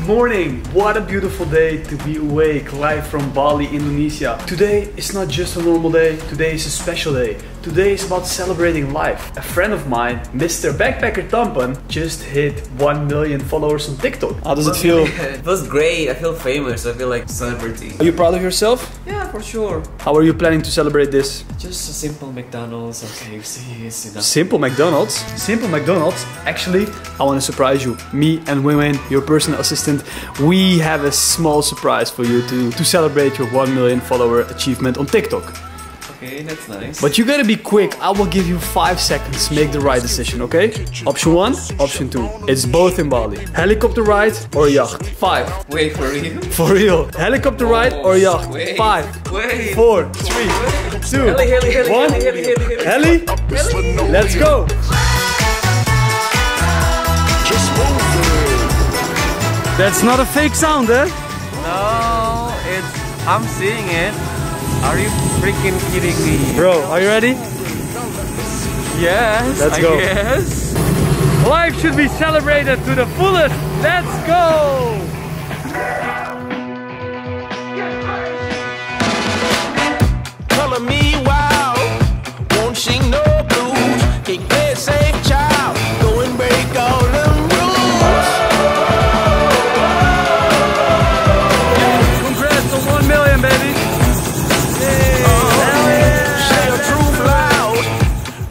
morning! What a beautiful day to be awake live from Bali, Indonesia. Today is not just a normal day, today is a special day. Today is about celebrating life. A friend of mine, Mr. Backpacker Tampan, just hit 1 million followers on TikTok. How does it feel? It feels great. I feel famous. I feel like a celebrity. Are you proud of yourself? Yeah, for sure. How are you planning to celebrate this? Just a simple McDonald's or KFC is enough. Simple McDonald's? Simple McDonald's? Actually, I want to surprise you. Me and Win, your personal assistant, we have a small surprise for you to celebrate your 1 million follower achievement on TikTok. Okay, that's nice. But you gotta be quick. I will give you 5 seconds to make the right decision, okay? Option 1, option 2. It's both in Bali. Helicopter ride or yacht? 5. Wait, for real? For real. Helicopter ride or yacht? Wait, 5. wait. 4, 3, 2, Heli, 1. Heli? Let's go. That's not a fake sound, eh? No, I'm seeing it. Are you freaking kidding me? Bro, are you ready? Yes, Let's go. Yes. Life should be celebrated to the fullest. Let's go! Color me wild, won't sing no blues. Can't play it safe, child. Go and break all them rules. Congrats on 1 million, baby! Say your truth loud,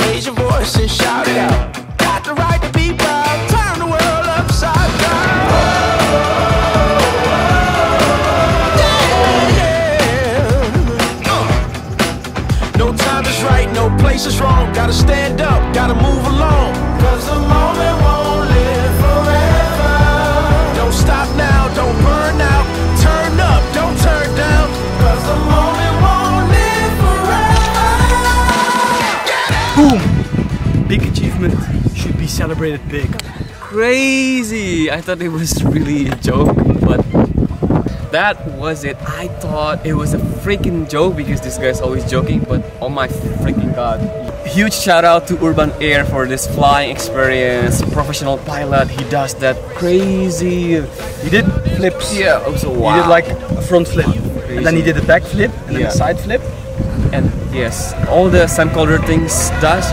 raise your voice and shout it out. Got the right to be proud, turn the world upside down. No time is right, no place is wrong. Gotta stand up, gotta move along. Cause the moment won't live forever. Don't stop now, don't burn out. Turn up, don't turn down. Cause the moment won't live forever. Boom! Big achievement should be celebrated big. Crazy! I thought it was really a joke, but that was it. I thought it was a freaking joke because this guy's always joking, but oh my freaking god. Huge shout out to Urban Air for this flying experience. Professional pilot, he does that crazy. He did flips. Yeah, also wow. He did like a front flip, and then he did a back flip, and then a side flip. And yes, all the sand color things does.